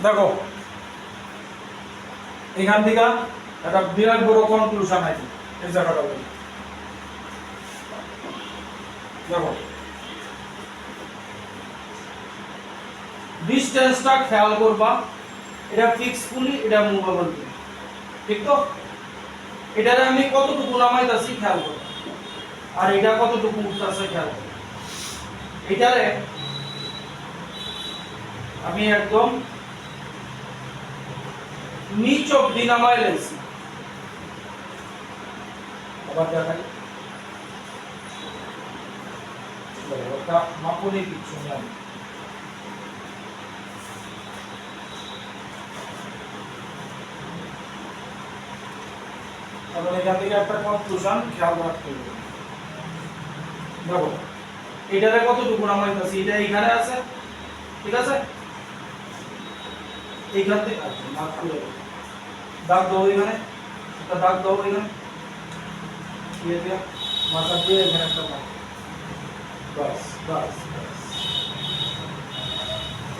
দেখো এখান থেকে একটা বিরাট বড় কনক্লুশন আছে এই জায়গাটা বলি। দেখো ডিসটেন্সটা খেয়াল করবা, এটা ফিক্স পুলি, এটা মুভেবল পুলি, ঠিক তো? এটারে আমি কতটুকু নামাইতাছি খেয়াল করব, আর এটা কতটুকু উঠতাছে খেয়াল করব। এটারে আমি একদম নিচ অব্দি নামাই লেছি। আবার দেখাই, ওটা মাপুনি কিছু নেই। তাহলে এখান থেকে একটা কনক্লুশন খেয়াল রাখতে হবে। দেখো এটারে কতটুকু নামাইতাছি, এটা এখানে আছে, ঠিক আছে? এইখান থেকে মাপ করে দাগ দাও, এখানে একটা দাগ দাও, এখানে দিয়ে দিয়ে মাথা দিয়ে এখানে একটা দাগ, বাস বাস বাস।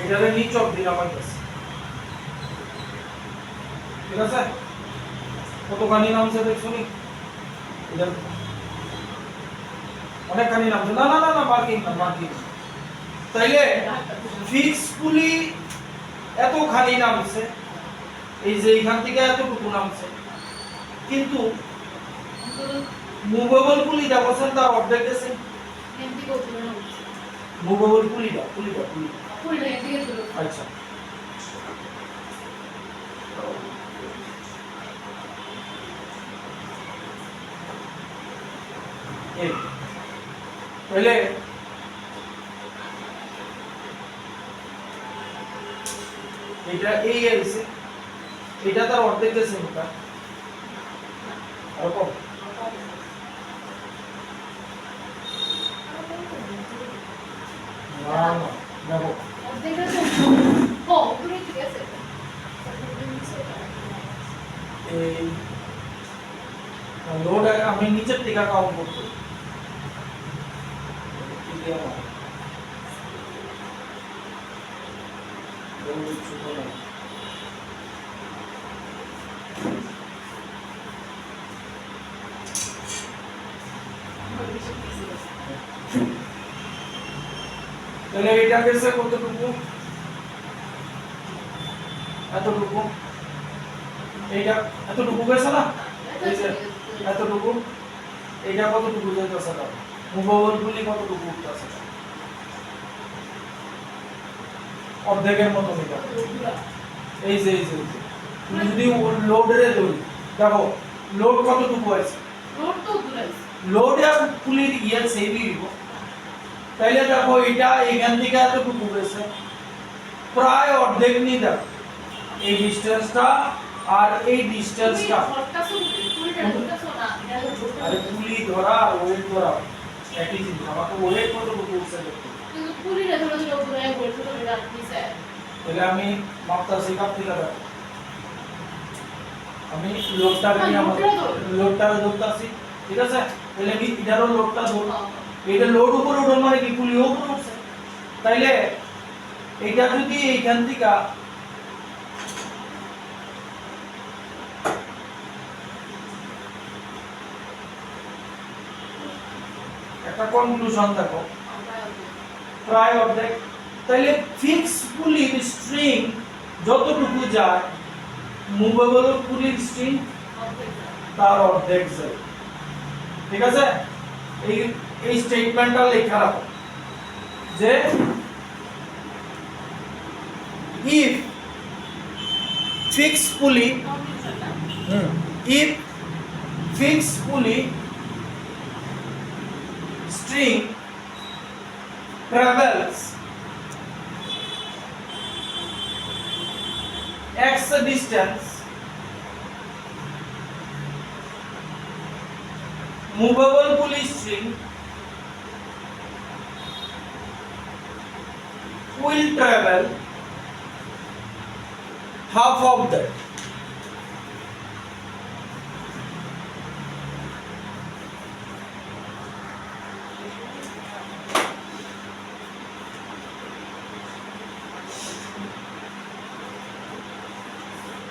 এটারে নিচ অব্দি নামাইতাছি, ঠিক আছে? কতখানি নামছে দেখছো নি? এটা অনেকখানি নামছে। না না না না, মার্কিং না, মার্কিং। তাইলে ফিক্স পুলি এতখানি নামছে, এই যে এখান থেকে এতটুকু নামছে, কিন্তু মুভেবল পুলিটা বলছেন তার অর্ধেক গেছে। মুভেবল পুলিটা পুলিটা পুলিটা আচ্ছা, এই তাহলে এটা এই আছে, এটা তার অর্ধেক গেছে। ওটা আর কম না না, দেখো এই লোড আমি নিচের দিকে কাউন্ট করতে তাহলে এটা গেছে কতটুকু, এতটুকু, এইটা এতটুকু গেছে না, এতটুকু, এইটা কতটুকু যাইতেছে না, মুভেবল পুলি কতটুকু উঠতেছে, অর্ধেকের মতো এটা। এই যে তুমি যদি লোডের ধরি, দেখো লোড কতটুকু আছে, লোড আর পুলির ইয়ে সেমই দিব। তাইলে দেখো এটা এখান থেকে এতটুকু গেছে, প্রায় অর্ধেক নিয়ে দেখো এই ডিসটেন্সটা আর এই ডিসটেন্সটা। আরে পুলি ধরা আর ওয়েট ধরা একই জিনিস, আমাকে ওয়েট কতটুকু উঠছে দেখো। তাহলে আমি মাপতাছি কাপ থেকে দেখো, আমি লোডটারে নিয়ে লোডটারে ধরতাছি, ঠিক আছে? তাহলে আমি এটারও লোডটা ধর, এটা লোড উপরে উঠল মানে কি পুলি উপরে উঠছে। তাইলে এটা যদি এইখান থেকে একটা কনক্লুশন দেখো, প্রায় অর্ধেক। তাইলে ফিক্স পুলির স্ট্রিং যতটুকু যায়, মুভেবল পুলির স্ট্রিং তার অর্ধেক যায়, ঠিক আছে? এই স্টেটমেন্টটা লেখা রাখো যে if fixed pulley if fixed pulley string travels x distance, movable pulley string will travel half of that.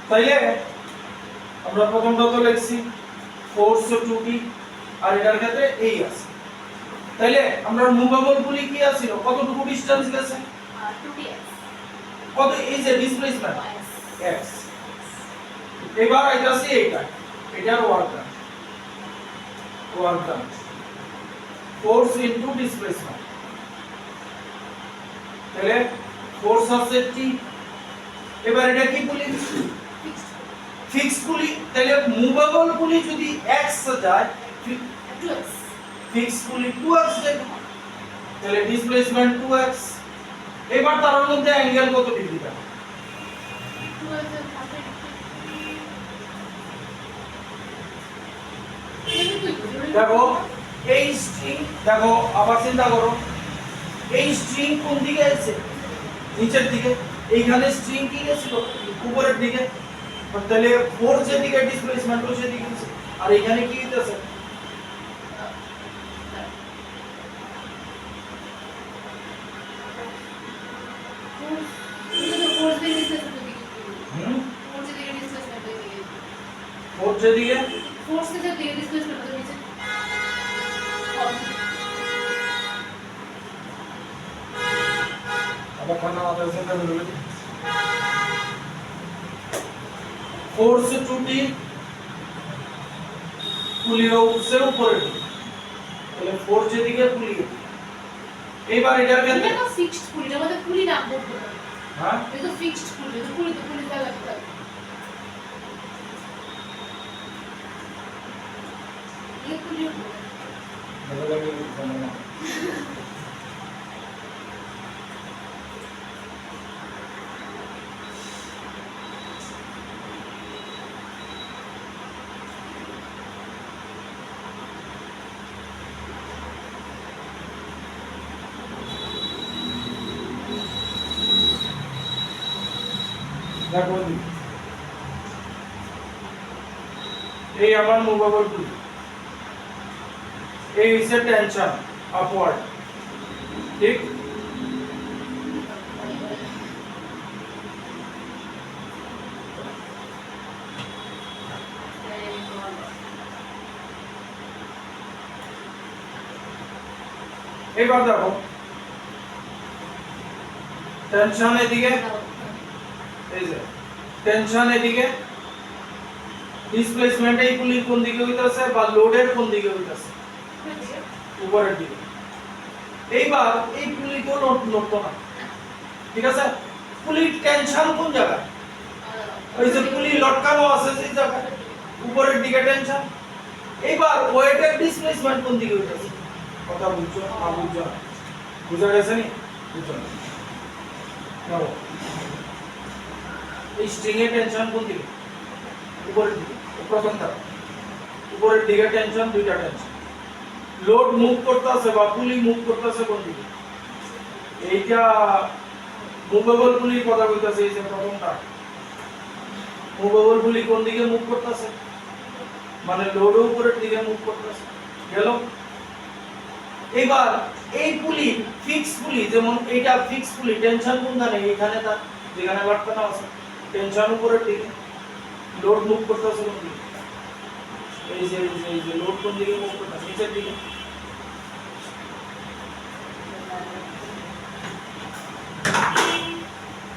তাইলে আমরা প্রথমটা তো লিখছি ফোর্স 2t আর এটার ক্ষেত্রে এই আছে। তাইলে আমরা মুভেবল পুলি কি আছিল, কতটুকু ডিসটেন্স গেছে 2dx কত, এই যে ডিসপ্লেসমেন্ট x। এবার আইতাছে এটার work done force into displacement. তাহলে ফোর্স আছে t, এবার এটা কি পুলি ফিক্সড পুলি। তাহলে মুভেবল পুলি যদি x যায় 2x ফিক্সড পুলি 2x যায়, তাহলে ডিসপ্লেসমেন্ট 2x। এবার তার মধ্যে অ্যাঙ্গেল কত ডিগ্রি থাকে 2x দেখো এই স্ট্রিং, দেখো আবার চিন্তা করো এই স্ট্রিং কোন দিকে আছে, নিচের দিকে। এইখানে স্ট্রিং কি গেছিল উপরের দিকে, তাহলে ফোর্স যেদিকে ডিসপ্লেসমেন্ট ও সেদিকে গেছে। আর এখানে কি হইতাছে ফোর্স যেদিকে আবার খানা আমাদের চিন্তা করবে ফোর্স 2t পুলিও উঠছে উপরে, তাহলে ফোর্স যেদিকে পুলি। এইবার এটার ক্ষেত্রে এটা তো ফিক্সড পুলি, এটা আমাদের পুলি নাম বলতে হবে। হ্যাঁ এটা তো ফিক্সড পুলি, তো পুলি ফেলা লাগবে। এই পুলি ভালো লাগে না দেখো এই আমার মুভেবল পুলি, এই হচ্ছে টেনশন আপওয়ার্ড, ঠিক। এবার দেখো টেনশন এদিকে, এই যে টেনশন এদিকে, ডিসপ্লেসমেন্ট এই পুলির কোন দিকে হইতাছে বা লোডের কোন দিকে হইতাছে উপরের দিকে। এইবার এই পুলি তো নড়তো না, ঠিক আছে। পুলির টেনশন কোন জায়গায়, ওই যে পুলি লটকানো আছে সেই জায়গায় উপরের দিকে টেনশন। এইবার ওয়েটের ডিসপ্লেসমেন্ট কোন দিকে হইতাছে, কথা বুঝছো না বুঝছো না, বুঝা গেছে নি, বুঝছো না। নাও এই স্ট্রিং এর টেনশন কোন দিকে, উপরের দিকে। প্রথমটা উপরের দিকে টেনশন, দুইটা টেনশন। লোড মুভ করতেছে বা পুলি মুভ করতেছে কোন দিকে, এইটা মুভেবল পুলির কথা কইতাছে। এই যে প্রথমটা মুভেবল পুলি কোন দিকে মুভ করতেছে, মানে লোড উপরের দিকে মুভ করতেছে, গেল। এবার এই পুলি ফিক্স পুলি, যেমন এইটা ফিক্স পুলি, টেনশন কোনখানে, এখানে তার যেখানে লটকানো আছে টেনশন উপরের দিকে, লোড মুভ করতেছে কোন দিকে, এই যে লোড কোন দিকে মুভ করতেছে, নিচের দিকে।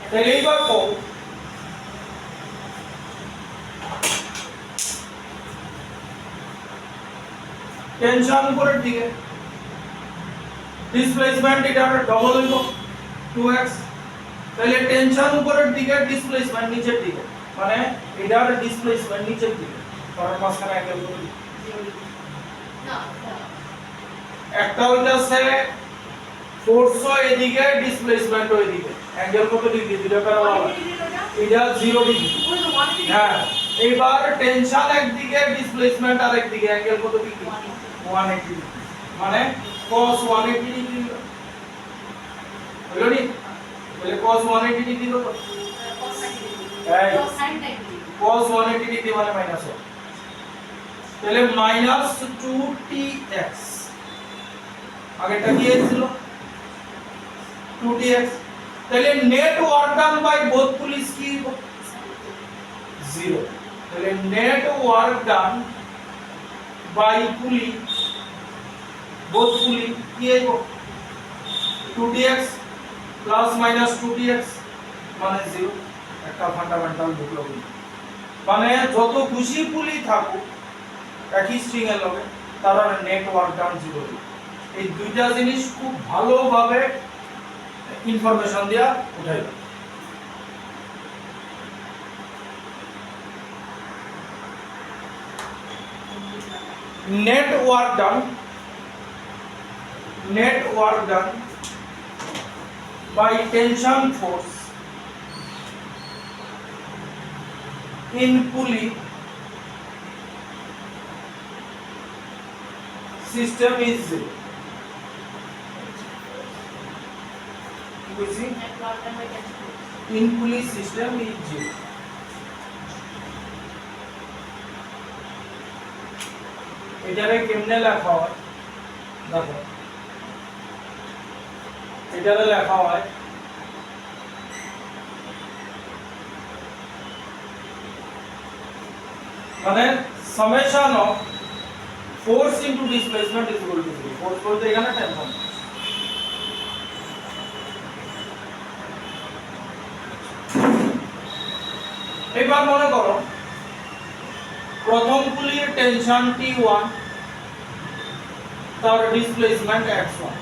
তাহলে এইবার কও টেনশন উপরের দিকে, ডিসপ্লেসমেন্ট এটা ডবল হইব 2x। তাহলে টেনশন উপরের দিকে, ডিসপ্লেসমেন্ট নিচের দিকে, মানে এটার ডিসপ্লেসমেন্ট নিচের দিকে। কারণ মাঝখানে অ্যাঙ্গেল কত না একটা হইতাছে ফোর্স এদিকে, ডিসপ্লেসমেন্ট এদিকে, অ্যাঙ্গেল কত ডিগ্রি, দুটো প্যারালাল, এটা 0 ডিগ্রি। হ্যাঁ এইবার টেনশন একদিকে, ডিসপ্লেসমেন্ট আরেকদিকে, অ্যাঙ্গেল কত ডিগ্রি 180 ডিগ্রি, মানে cos 180 ডিগ্রি হলো নি। তাহলে cos 180 ডিগ্রি হলো, এই cos 180 ডিগ্রি মানে মাইনাস 1, তাহলে মাইনাস 2tx। আগেটা কি ছিল 2tx। তাহলে network done by both pulleys কি 0 তাহলে network done by pulley both পুলি কি আইবো 2dx প্লাস মাইনাস 2dx মানে 0 একটা ফান্ডামেন্টাল ঢুকলো মানে যত খুশি পুলি থাকুক একই স্ট্রিং এর লগে তার নেট ওয়ার্ক ডান 0 এই দুইটা জিনিস খুব ভালোভাবে ইনফরমেশন দিয়া উঠাইবা net work done by tension force in pulley system is 0 in pulley system is 0 এটারে কেমনে লেখা হয় দেখো এটারে লেখা হয় মানে summation of force into displacement is equal to 0 force বলতে এখানে টেনশন এবার মনে করো প্রথম পুলির টেনশন T1 তার ডিসপ্লেসমেন্ট x1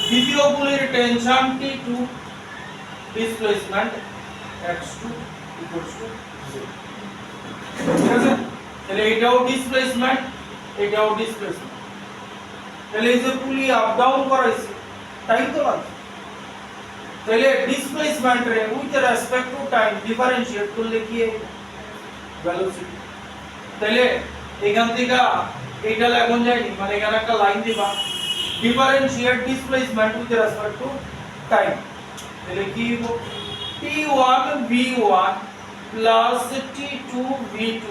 দ্বিতীয় পুলির টেনশন T2 ডিসপ্লেসমেন্ট x2 = 0 ঠিক আছে তাহলে এটাও ডিসপ্লেসমেন্ট তাহলে এই যে পুলি আপ ডাউন করাইছে টাইম তো লাগবে তাহলে ডিসপ্লেসমেন্ট রে with respect to time differentiate করলে কি ভেলোসিটি তাহলে এখান থেকে এইটা এখন যায়নি মানে এখানে একটা লাইন দিবা differentiate displacement with respect to time তাহলে কি হবে T1 v1 plus T2 v2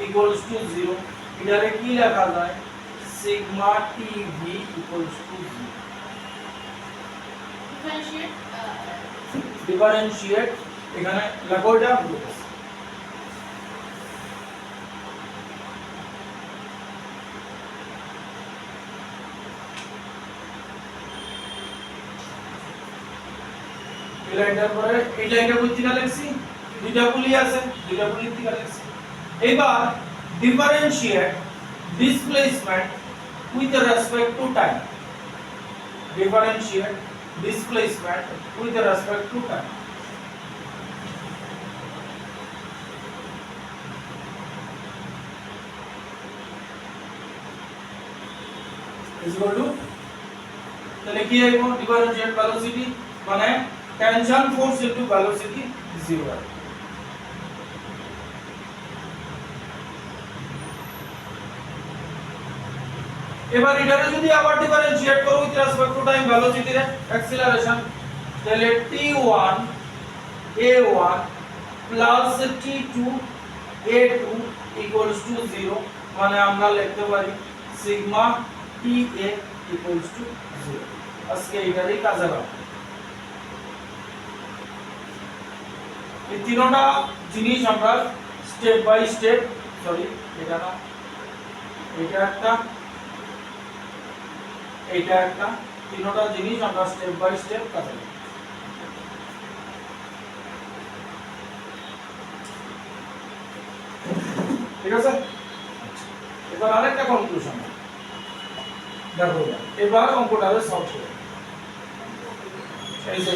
equals to 0 এটারে কি লেখা যায় sigma TV equals to 0 differentiate এখানে লেখো এটা লাইনটার পরে এই লাইনটা বুঝিনা লিখছি দুইটা পুলি আছে দুইটা পুলি থেকে লিখছি এবার differentiate displacement with respect to time differentiate displacement with respect to time is equal to তাহলে কি আইবো ডিফারেন্সিয়েট ভেলোসিটি মানে টেনশন ফোর্স ইনটু ভেলোসিটি 0 এবার এটারে যদি আবার ডিফারেন্সিয়েট করো with respect to time velocity রে অ্যাক্সিলারেশন তাহলে t1 a1 plus t2 a2 equals to 0 মানে আমরা লিখতে পারি সিগমা ta ইকুয়ালস টু 0 আজকে এটারই কাজে লাগাবো এই তিনটা জিনিস আমরা স্টেপ বাই স্টেপ সরি এটা না এটা একটা তিনটা জিনিস আমরা স্টেপ বাই স্টেপ কাজে লাগাবো ঠিক আছে এবার আরেকটা কনক্লুশন দেখো এবার অঙ্কটারে সলভ করব এই যে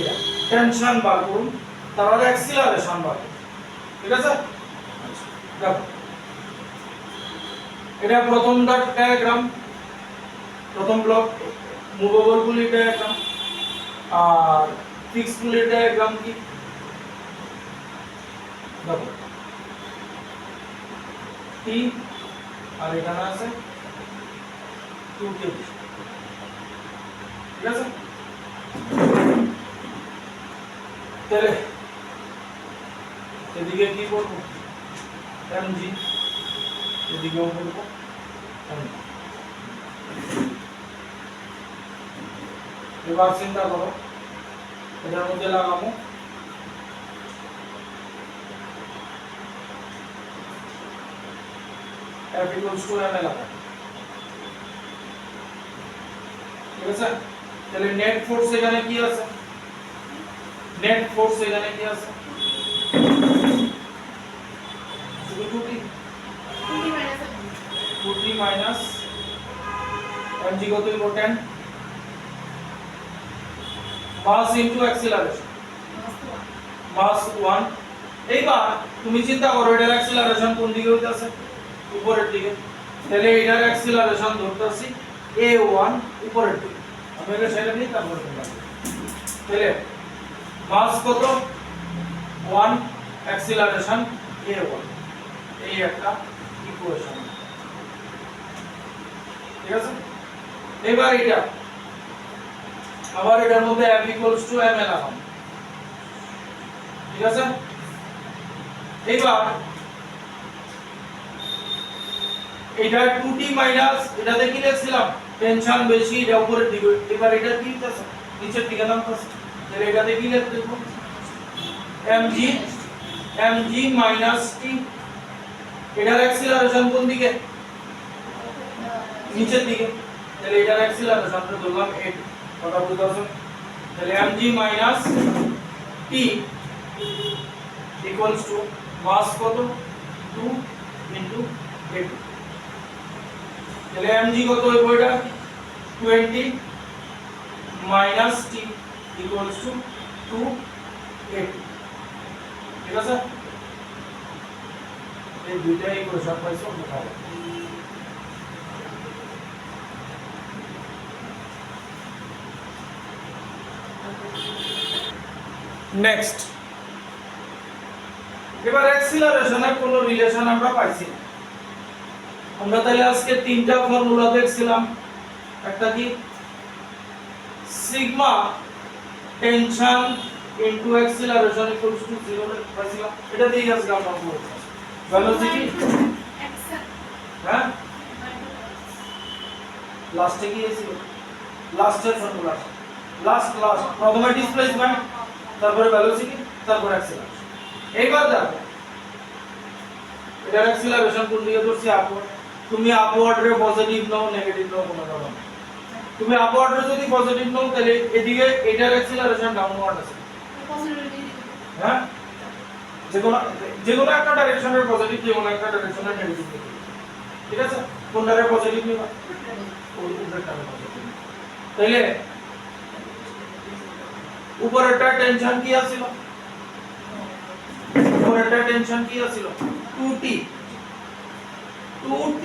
টেনশন বার করুন তার অ্যাক্সিলারেশন বার করুন ঠিক আছে দেখো এটা প্রথম ডায়াগ্রাম প্রথম ব্লক মুভেবল পুলি ডায়াগ্রাম আর ফিক্স পুলি ডায়াগ্রাম কি দেখো টি আর এখানে আছে 2 কে ঠিক আছে তাহলে এদিকে কি করব mg এদিকেও করব এবার চিন্তা করো এটার মধ্যে লাগাবো F equals to m l ঠিক আছে তাহলে নেট ফোর্স এখানে কি আছে নেট ফোর্স এখানে কি আছে শুধু 2t 2t মাইনাস mg কত হইব 10 মাস ইনটু অ্যাক্সিলারেশন মাস 1 এইবার তুমি চিন্তা করো এটার অ্যাক্সিলারেশন কোন দিকে হইতাছে উপরের দিকে তাহলে এটার অ্যাক্সিলারেশন ধরতেছি a1 উপরের দিকে আমি এটা ছেড়ে দিই তারপর তোমরা তাহলে মাস কত 1 অ্যাক্সিলারেশন a1 এই একটা ইকুয়েশন ঠিক আছে এবার এটা আবার এটার মধ্যে f m l ঠিক আছে এইবার এটা 2t মাইনাস এটাতে কি লিখছিলাম টেনশন বেশি এটা উপরের দিকে এবার এটা কি হচ্ছে নিচের দিকে নামতেছে তাহলে এটাতে কি লিখতে দেব mg মাইনাস t এটার অ্যাক্সিলারেশন কোন দিকে নিচের দিকে তাহলে এটার অ্যাক্সিলারেশন আমরা ধরলাম 8 কথা বুঝাছো তাহলে mg minus t equals to মাস কত 2 into 8 তাহলে mg কত হইব এটা 20 minus t equals to 2 8 ঠিক আছে এই দুইটা ইকুয়েশন পাইছো দেখাও নেক্সট এবার অ্যাক্সিলারেশনের কোনো রিলেশন আমরা পাইছি না আমরা তাহলে আজকে তিনটা ফর্মুলা দেখছিলাম একটা কি sigma tension into acceleration equals to 0 পাইছিলাম এটা দিয়ে আজকে আমরা করব ভেলোসিটি হ্যাঁ লাস্টে কি ছিল লাস্টের ফর্মুলা লাস্ট প্রথমে ডিসপ্লেসমেন্ট তারপরে ভেলোসিটি তারপর অ্যাক্সিলারেশন এইবার দেখো এটা অ্যাক্সিলারেশন কোন দিকে ধরছি আপওয়ার্ড তুমি আপওয়ার্ড রে পজিটিভ নাও নেগেটিভ নাও কোনো ব্যাপার না তুমি আপওয়ার্ড রে যদি পজিটিভ নাও তাহলে এদিকে এটার অ্যাক্সিলারেশন ডাউনওয়ার্ড আছে হ্যাঁ যেকোনো একটা ডাইরেকশনের পজিটিভ যেকোনো একটা ডাইরেকশনের নেগেটিভ ঠিক আছে কোনটারে পজিটিভ নিবা ওই উপরেরটারে পজিটিভ তাহলে উপরেরটা টেনশন কি আছিল উপরেরটা টেনশন কি আছিল 2t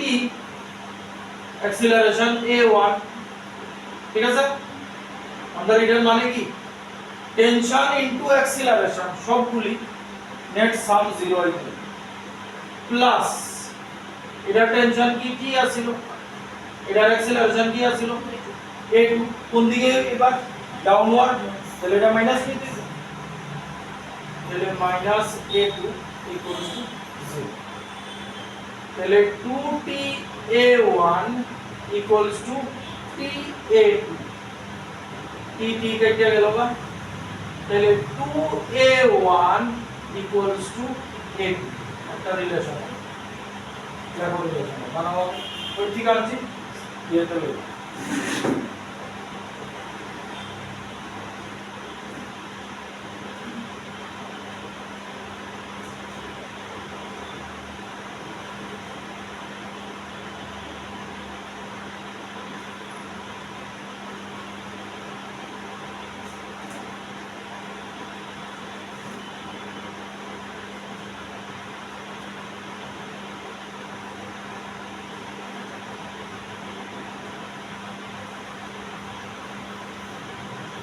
অ্যাক্সিলারেশন a1 ঠিক আছে আমরা এটার মানে কি টেনশন ইনটু অ্যাক্সিলারেশন সবগুলি নেট সাম 0 হইবে প্লাস এটা টেনশন কি আছিল এটার অ্যাক্সিলারেশন কি আছিল a2 কোন দিকে এবার ডাউনওয়ার্ড তাহলে এটা মাইনাস কি দিছে তাহলে মাইনাস a2 ইকুয়ালস টু 0 তাহলে 2t a1 equals to t a2 t কেটে গেল না তাহলে 2a1 ইকুয়ালস টু a2 একটা রিলেশন দেখো রিলেশন বানাবো ওই ঠিক আছে দিয়ে দেব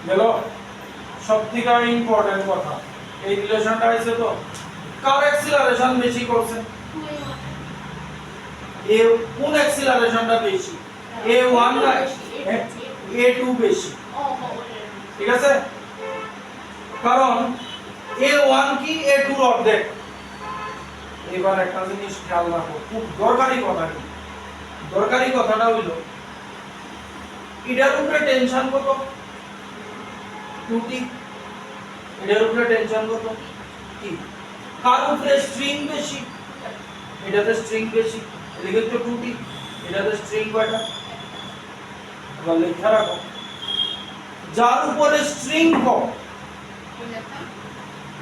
গেল সবথেকে ইম্পর্টেন্ট কথা এই রিলেশনটা আছে তো কার অ্যাক্সিলারেশন বেশি করছে এ কোন অ্যাক্সিলারেশনটা বেশি a1 না a2 বেশি ঠিক আছে কারণ a1 কি a2 এর অর্ধেক এবার একটা জিনিস খেয়াল রাখো খুব দরকারি কথা কি দরকারি কথাটা হইল এটার উপরে টেনশন কত 2t এটার উপরে টেনশন কত t কার উপরে স্ট্রিং বেশি এটাতে স্ট্রিং বেশি এদিকে তো 2t, এটাতে স্ট্রিং কয়টা? এবার লেখা রাখো, যার উপরে স্ট্রিং কম,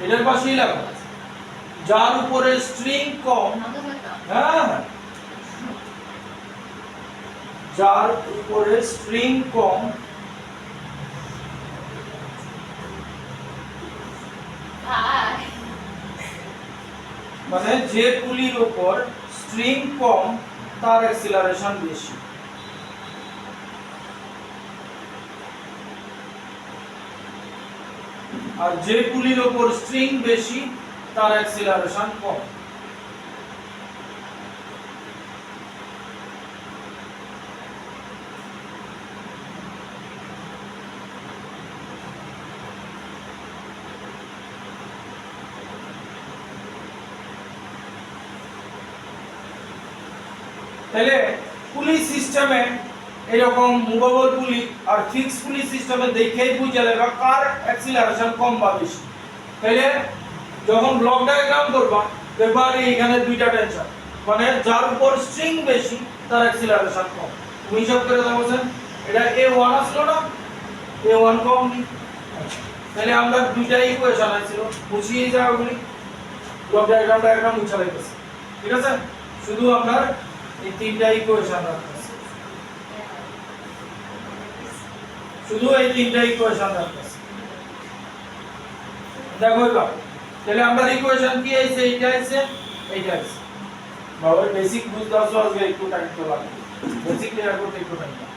এটার পাশেই লাগো, যার উপরে স্ট্রিং কম, হ্যাঁ, যার উপরে স্ট্রিং কম মানে যে পুলির উপর স্ট্রিং কম তার অ্যাক্সিলারেশন বেশি। আর যে পুলির উপর স্ট্রিং বেশি তার অ্যাক্সিলারেশন কম। তাহলে পুলি সিস্টেমে এরকম মুভেবল পুলি আর ফিক্স পুলি সিস্টেমে দেখেই বুঝে যাবে কার অ্যাক্সিলারেশন কম বা বেশি। তাহলে যখন ব্লক ডায়াগ্রাম করবা দেখবা এখানে দুইটা টেনশন, মানে যার উপর স্ট্রিং বেশি তার অ্যাক্সিলারেশন কম। তুমি হিসাব করে দাও বলেন এটা a1 আসলো না, a1 কম নি, তাহলে আমরা দুইটা ইকুয়েশন আছে বুঝিয়ে যাও ওগুলি ব্লক ডায়াগ্রাম মুছে রাখতেছি, ঠিক আছে? শুধু আমরা এই তিনটা ইকুয়েশন রাখতেছি, শুধু এই তিনটা ইকুয়েশন রাখতেছি। দেখো এবার তাহলে আমরা ইকুয়েশন কি আছে, এইটা আছে, এইটা আছে। বাবা বেসিক বুঝতে আসো, আজকে একটু টাইম তো লাগবে, বেসিক ক্লিয়ার করতে একটু টাইম লাগবে।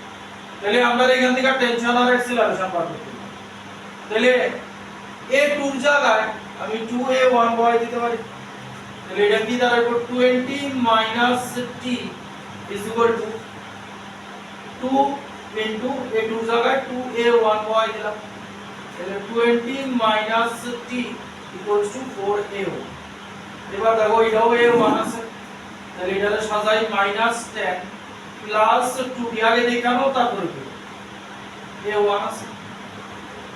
তাহলে আমরা এখান থেকে টেনশন আর অ্যাক্সিলারেশন পাবো। তাহলে a2 এর জায়গায় আমি 2a1 বসাই দিতে পারি। তাহলে এটা কি দাঁড়াবে 20 - t is equal to 2 into a2 এর জায়গায় 2a1 বসাই দিলাম। তাহলে 20 - t equals to 4a1। এবার দেখো এটাও a1 আছে, তাহলে এটারে সাজাই -10 প্লাস 2 টি আগে দেখানো তারপরে কি a1 আছে,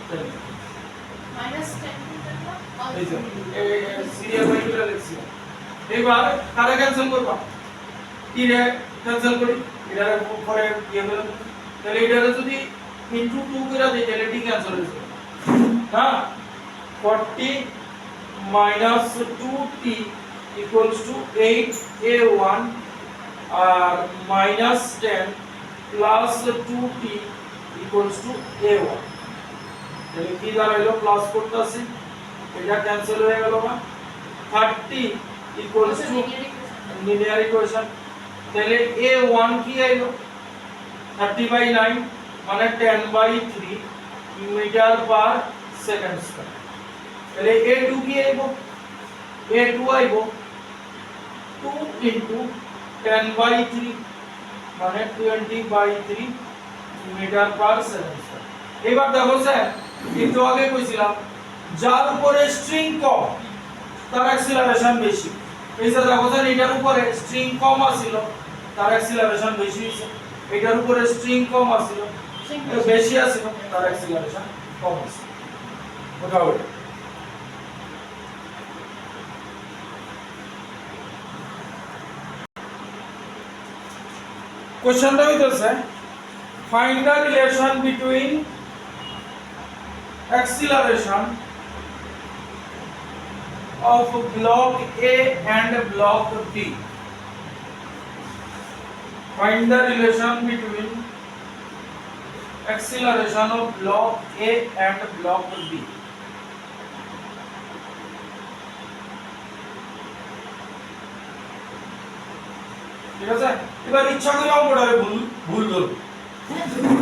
তাহলে -10 এই যে এই সিরিয়াল বাই করে লিখছি। এবার কারে ক্যান্সেল করবা, টি রে ক্যান্সেল করি, এটারে পরে ইয়ে করে, তাহলে এটারে যদি ইনটু 2 করে দেই তাহলে টি ক্যান্সেল হয়ে যাবে। হ্যাঁ 40 - 2t equals to 8a1 R -10 plus 2t equals to a1। তাহলে কি দাঁড়াইলো, প্লাস করতেছি, এটা ক্যান্সেল হয়ে গেল না, 30 equals to লিনিয়ার ইকুয়েশন। তাহলে a1 কি আইলো 30/9 মানে 10/3 মিটার পার সেকেন্ড স্কয়ার। তাহলে a2 কি আইবো, a2 আইবো 2 into 10/3 মানে 20/3 মিটার পার সেকেন্ড স্কয়ার। এবার দেখো স্যার একটু আগে কইছিলাম যার উপরে স্ট্রিং কম তার অ্যাক্সিলারেশন বেশি। এই যে দেখো স্যার এটার উপরে স্ট্রিং কম আছিল তার অ্যাক্সিলারেশন বেশি হইছে, এটার উপরে স্ট্রিং কম আছিল বেশি আছিল তার অ্যাক্সিলারেশন কম আছে। ওটা ওটা কোশ্চেনটা হইতেছে find the relation between acceleration of block A and block B. Find the relation between acceleration of block A and block B. ঠিক আছে, এবার ইচ্ছা করে অঙ্কটারে ভুল ধরবো।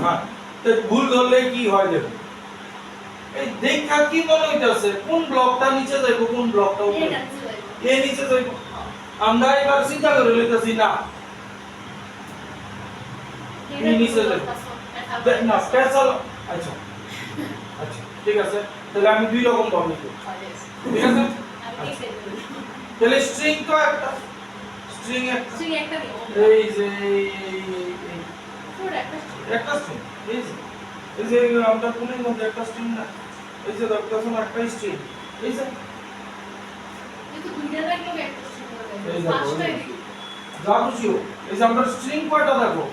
হ্যাঁ তো ভুল ধরলে কি হয় দেখো, এই দেখা কি মনে হইতাছে কোন ব্লকটা নিচে যাইবো কোন ব্লকটা উপরে, এ নিচে যাইবো। আমরা এবার চিন্তা করে লইতাছি না এই নিচে যাইবো না স্পেশাল। আচ্ছা আচ্ছা ঠিক আছে, তাহলে আমি দুই রকম ভাবে লিখব, ঠিক আছে? তাহলে স্ট্রিং তো একটা স্ট্রিং একটা এই যে একটা স্ট্রিং এই যে আমরা কোনের মধ্যে একটা স্ট্রিং না, এই যে দেখতেছেন একটা স্ট্রিং এই যে কিন্তু দুইটা রাখলে একটা স্ট্রিং হবে, এই পাঁচটা দেখো দিই যা খুশি হোক এই যে আমরা স্ট্রিং কয়টা দেখো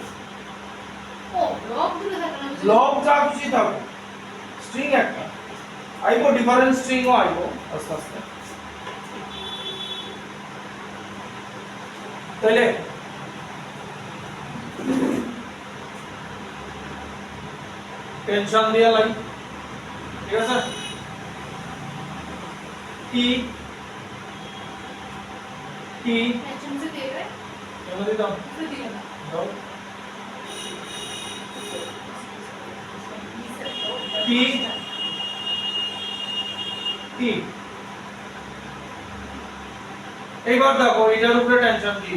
ও লব দূরে থাকে না লব যা খুশি থাকো স্ট্রিং একটা আইবো ডিফারেন্ট স্ট্রিংও আইবো আস্তে আস্তে তাহলে টেনশন দিয়া লাই ঠিক আছে টি টি টেনশন से देवे কেন দিতাম फिर दिया ना দাও टी টি এইবার দেখো এটার উপরে টেনশন কি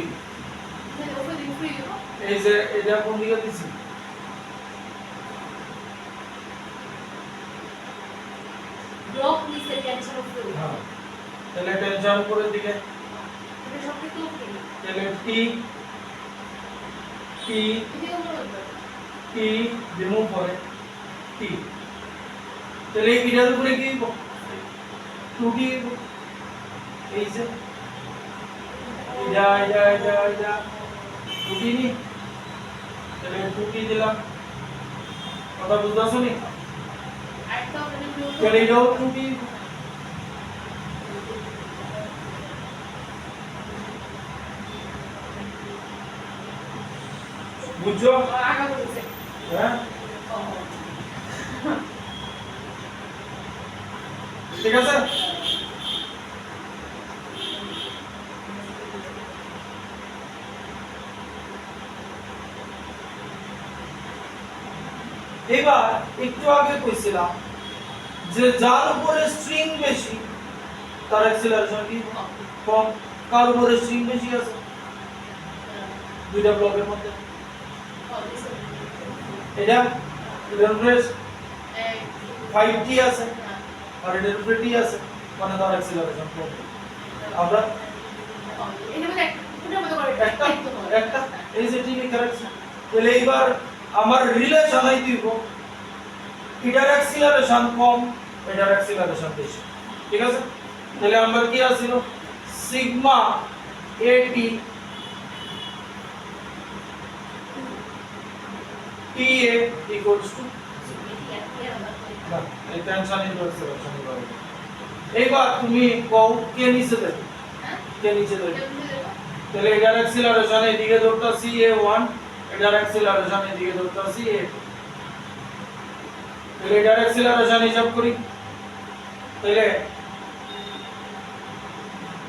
फिर ऊपर दिन फ्री हो এই যে এটা কোন দিকে দিছি ব্লক নিচে টেনশন উপরে হ্যাঁ তাহলে টেনশন উপরের দিকে এটা সব কিছু উপরে তাহলে টি টি এদিকে উপরে টি রিমুভ করে টি তাহলে এটার উপরে কি টুটি এই যে এটা টুটি নি তাহলে টুটি দিলাম কথা বুঝতেছো নি একদম তাহলে এটাও টুটি বুঝছো আগা বলছে হ্যাঁ ঠিক আছে এবার একটু আগে কইছিলাম যে যার উপরে স্ট্রিং বেশি তার অ্যাক্সিলারেশন কি কম কার উপরে স্ট্রিং বেশি আছে দুইটা ব্লকের মধ্যে এটা এটার উপরে 5t আছে আর এটার উপরে t আছে মানে তার অ্যাক্সিলারেশন কম আমরা এটা মানে একটা মতো করে একটা একটা এই যে টি লিখে রাখছি তাহলে এইবার আমার রিলেশন আই দিব এটার অ্যাক্সিলারেশন কম এটার অ্যাক্সিলারেশন বেশি ঠিক আছে তাহলে আমরা কি আছিল সিগমা এটি টি এ ইকুয়ালস টু না এই টেনশন ইনভার্স অপশন হবে এইবার তুমি কও কে নিচে দেবে কে নিচে দেবে তাহলে এটার অ্যাক্সিলারেশন এদিকে ধরতাছি a1 এটার অ্যাক্সিলারেশন এদিকে ধরতাছি a2 তাহলে এটার অ্যাক্সিলারেশন হিসাব করি তাহলে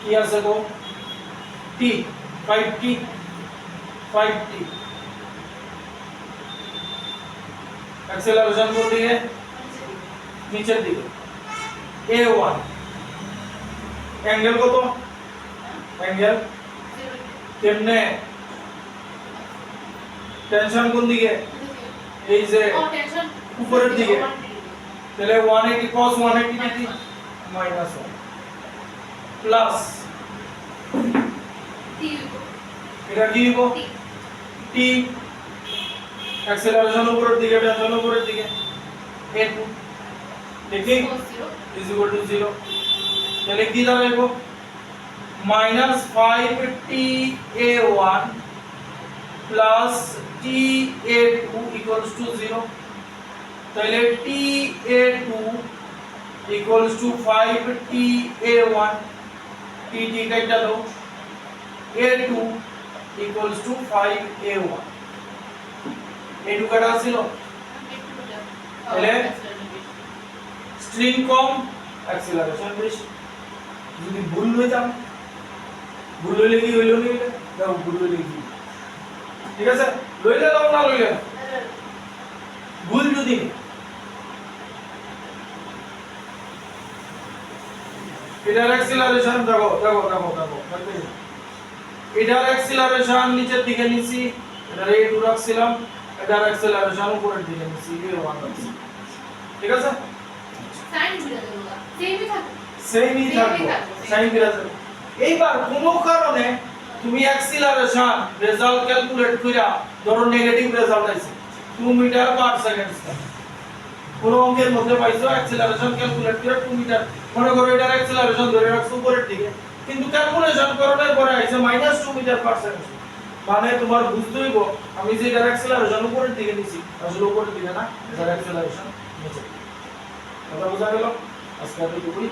কি আছে গো t 5t 5t অ্যাক্সিলারেশন কোন দিকে নিচের দিকে a1 অ্যাঙ্গেল কত অ্যাঙ্গেল কেমনে টেনশন কোন দিকে এই যে উপরের দিকে তাহলে 180 cos 180 ডিগ্রি মাইনাস 1 প্লাস এটা কি হইব t অ্যাক্সিলারেশন উপরের দিকে টেনশন উপরের দিকে a2 ঠিক is equal to 0 তাহলে কি দাঁড়াইবো minus 5ta1 plus ta2 equals to 0 তাহলে ta2 equals to 5ta1 t কাটা দাও a2 equals to 5a1 a2 কাটা ছিল তাহলে স্ট্রিং কম অ্যাক্সিলারেশন বেশি যদি ভুল হইতাম ভুল হইলে কি হইলো নি দাও ভুল হইলে কি ঠিক আছে লইলে দাও না লইলে ভুল যদি এটার অ্যাক্সিলারেশন দেখো এটার অ্যাক্সিলারেশন নিচের দিকে নিছি এটার a2 রাখছিলাম এটার অ্যাক্সিলারেশন উপরের দিকে নিছি a1 রাখছি ঠিক আছে সাইন মিলে দেবো সেমই থাকবে সেমই থাকবে সাইন বিরাজ এইবার কোন কারণে তুমি অ্যাক্সিলারেশন রেজাল্ট ক্যালকুলেট কইরা ধরো নেগেটিভ রেজাল্ট আইছে 2 মিটার পার সেকেন্ড কোন অঙ্কের মধ্যে পাইছো অ্যাক্সিলারেশন ক্যালকুলেট করে 2 মিটার মনে করো এটার অ্যাক্সিলারেশন ধরে রাখছো উপরের দিকে কিন্তু ক্যালকুলেশন করার পরে আইছে -2 মিটার পার সেকেন্ড মানে তোমার বুঝতে হইব আমি যে এটার অ্যাক্সেলারেশন উপরের দিকে নিছি আসলে উপরের দিকে না, এটার অ্যাক্সেলারেশন নিচে। কথা বোঝা গেল? আজকে এতটুকুই।